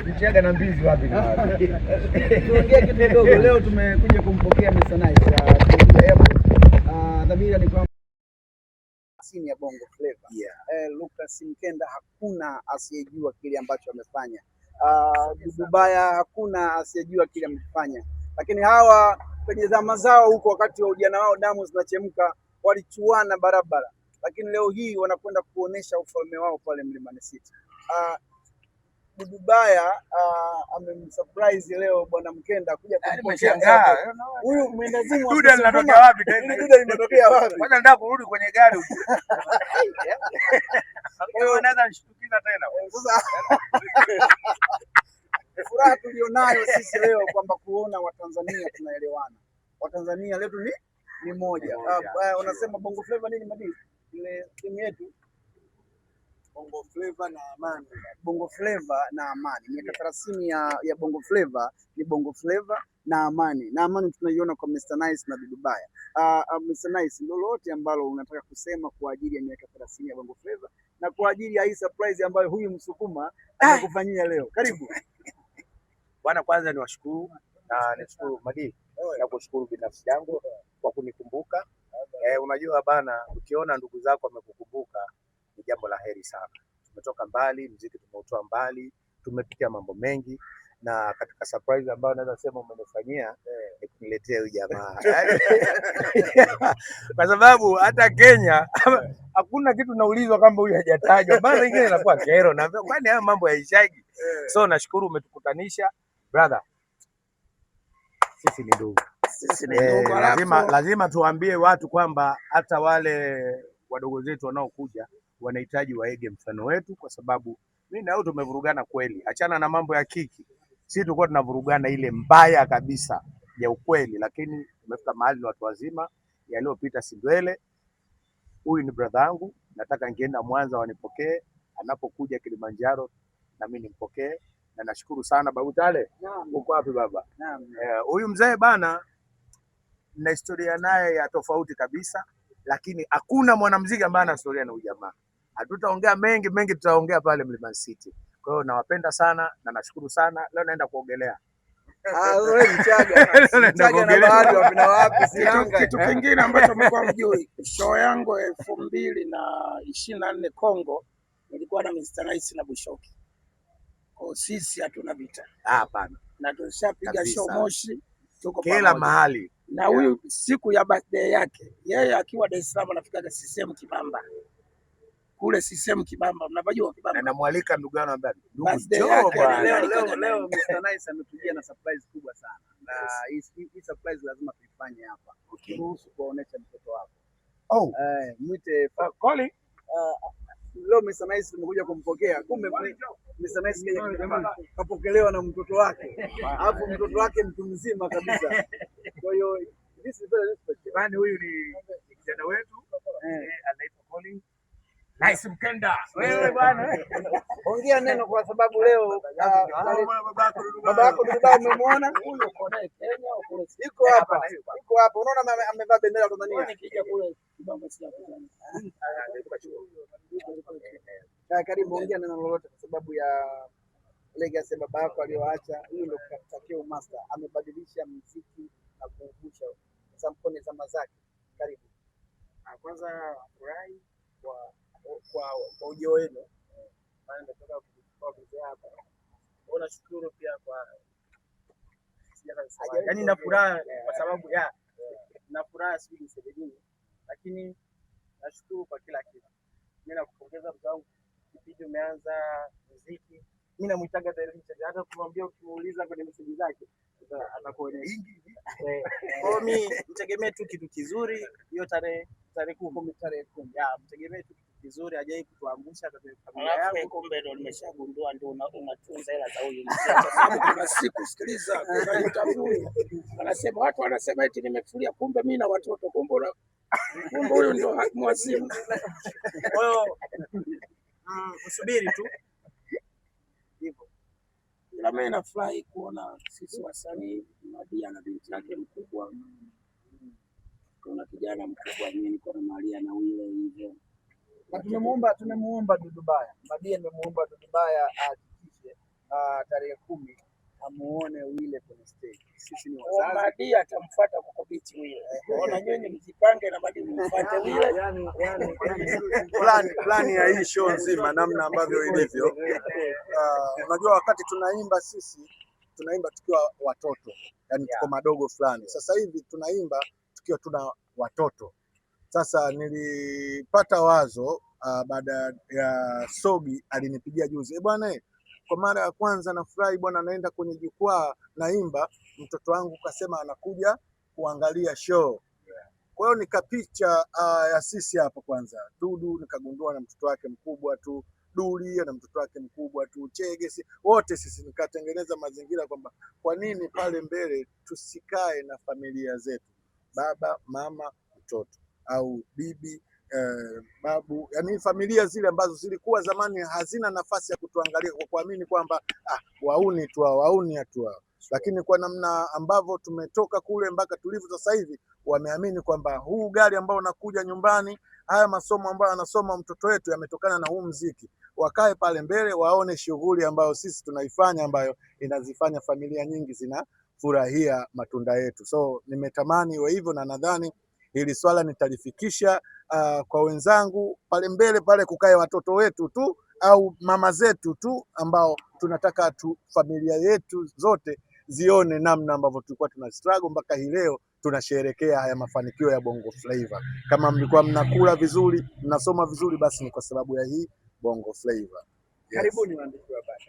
Mchaga na mbizi wapi? Tuongee kitu kidogo. Leo tumekuja kumpokea Mr. Nice dhamira ni kwamba sini ya Bongo Flava. Lucas Mkenda hakuna asiyejua kile ambacho amefanya. Dudubaya hakuna asiyejua kile amefanya, lakini hawa kwenye zama zao huko, wakati wa ujana wao damu zinachemka, walichuana barabara, lakini leo hii wanakwenda kuonesha ufalme wao pale Mlimani City. Dudubaya amemsurprise leo bwana Mkenda kuja kumpokea. Huyu mwendazimu Duda linatokea wapi tena? Duda linatokea wapi? Kwanza nataka kurudi kwenye gari huko. Wewe unaweza nishtukiza tena. Sasa furaha tulionayo sisi leo kwamba kuona Watanzania tunaelewana. Watanzania letu ni moja. Unasema Bongo Flava nini madini? Ile timu yetu Bongo Flava na Amani. Bongo Flava na Amani. Miaka 30 ya Bongo Flava ni Bongo Flava na Amani. Na Amani tunaiona kwa Mr. Nice na Dudubaya. Mr. Nice, lolote ambalo unataka kusema kwa ajili ya miaka 30 ya Bongo Flava na kwa ajili ya hii surprise ambayo huyu Msukuma amekufanyia leo. Karibu. Bwana, kwanza niwashukuru na nishukuru Madi na kushukuru binafsi yangu kwa kunikumbuka. Unajua bana, ukiona ndugu zako wamekukumbuka ni jambo la heri sana. Tumetoka mbali, muziki tumeutoa mbali, tumepitia mambo mengi, na katika surprise ambayo naweza sema umenifanyia ni kuniletea huyu jamaa. Kwa sababu hata Kenya hakuna kitu naulizwa kama huyu hajatajwa. Bana ingine inakuwa kero, na kwani haya mambo yaishagi. So nashukuru umetukutanisha brother. Sisi ni ndugu. Sisi ni ndugu. Lazima tuambie watu kwamba hata wale wadogo zetu wanaokuja wanahitaji waige mfano wetu, kwa sababu mimi na wewe tumevurugana kweli. Achana na mambo ya kiki. Sisi tulikuwa tunavurugana ile mbaya kabisa ya ukweli, lakini tumefika mahali ni watu wazima, yaliyopita si ndwele. Huyu ni brother yangu, nataka ngienda Mwanza wanipokee, anapokuja Kilimanjaro na mimi nimpokee, na nashukuru sana Babu Tale. Uko wapi baba? Huyu mzee bana, na historia naye ya tofauti kabisa, lakini hakuna mwanamuziki ambaye ana historia na ujamaa. Hatutaongea mengi tutaongea pale Mlimani City. Kwa hiyo nawapenda sana na nashukuru sana. Leo naenda kuogelea. Wewe Mchaga na bahari wapi na wapi? Kitu kingine ambacho mko mjui, show yangu 2024 Kongo nilikuwa na Mr. Nice na Bushoki. Kwa sisi hatuna vita. Hapana. Na tulishapiga show Moshi, tuko kila mahali. Na huyu siku ya birthday yake, yeye akiwa Dar es Salaam anafika CCM Kibamba. Kule CCM Kibamba, mnapajua Kibamba. Na namwalika ndugu yangu ambaye leo Mr. Nice ametujia na surprise kubwa sana. Na hii surprise lazima tuifanye hapa. Ruhusu kuonesha mtoto wako. Mwite Colin. Leo Mr. Nice tumekuja kumpokea. Kumbe Mr. Nice kapokelewa na mtoto wake. Hapo mtoto wake mtu mzima kabisa. Kwa hiyo this is very respectful. Huyu ni kijana wetu anaitwa Colin Nice Mkenda. Wewe bwana, ongea neno kwa sababu leo baba yako Dudubaya umemwona? Huyo uko naye Kenya, iko hapa. Iko hapa. Unaona amevaa bendera ya Tanzania. Nikija kule Kibamba sio. Karibu, ongea neno lolote kwa sababu ya legacy baba yako aliyoacha. Hiyo ndio kutakia master. Amebadilisha muziki na kukumbusha samponi zama zake. Karibu. Kwanza furahi kwa ujio wenu. Maana nataka kuchukua kuzea hapa. Nashukuru pia kwa yaani na furaha kwa sababu na furaha sijui niseme, lakini nashukuru kwa kila kitu. Mimi nakupongeza mzangu, kipindi umeanza muziki. Mimi namuitaga director, hata kumwambia ukimuuliza kwenye message zake atakuonyesha. Kwa mimi mtegemee tu kitu kizuri hiyo tarehe 10. Mtegemee tu vizuri, hajawahi kutuangusha kwenye familia Alafu yangu. kumbe ndo nimeshagundua ndo unatunza hela za huyu mzee, kwa sababu kuna siku sikiliza, kuna interview anasema watu wanasema eti nimefulia, kumbe mimi na watoto, kumbe huyu ndo mwazimu. Kwa hiyo usubiri tu hivyo. Ila mimi nafurahi kuona sisi wasanii, Madia na binti yake mkubwa, kuna kijana mkubwa, mimi niko na Maria na Wile hivyo. Na tumemuomba Dudubaya, Madia amemuomba Dudubaya ahakikishe tarehe 10 amuone Wile kwenye stage. Sisi ni wazazi. Madia atamfuata kwa biti Wile. Ona nyinyi mjipange na Madia mfuate Wile. Plani ya hii show nzima namna ambavyo ilivyo. Unajua wakati tunaimba sisi tunaimba tukiwa watoto, yani tuko madogo fulani. Sasa hivi tunaimba tukiwa tuna watoto. Sasa nilipata wazo baada ya Sogi alinipigia juzi, bwana, kwa mara ya kwanza nafurahi bwana, naenda kwenye jukwaa naimba, mtoto wangu kasema anakuja kuangalia show. Kwa hiyo nikapicha ya sisi hapo kwanza, Dudu nikagundua na mtoto wake mkubwa tu, Duli na mtoto wake mkubwa tu, Chege, wote sisi nikatengeneza mazingira kwamba kwa nini pale mbele tusikae na familia zetu, baba, mama, mtoto au bibi, babu, yani familia zile ambazo zilikuwa zamani hazina nafasi ya kutuangalia kwa kuamini kwamba wauni tu hao. Lakini kwa namna ambavyo tumetoka kule mpaka tulivyo sasa hivi, wameamini kwamba huu gari ambao unakuja nyumbani, haya masomo ambayo anasoma mtoto wetu yametokana na huu mziki. Wakae pale mbele waone shughuli ambayo sisi tunaifanya, ambayo inazifanya familia nyingi zinafurahia matunda yetu. So nimetamani iwe hivyo, na nadhani hili swala nitalifikisha kwa wenzangu pale mbele pale, kukae watoto wetu tu au mama zetu tu, ambao tunataka familia yetu zote zione namna ambavyo tulikuwa tuna struggle mpaka hii leo tunasherehekea haya mafanikio ya Bongo Flava. Kama mlikuwa mnakula vizuri, mnasoma vizuri, basi ni kwa sababu ya hii Bongo Flava. Karibuni waandishi wa habari.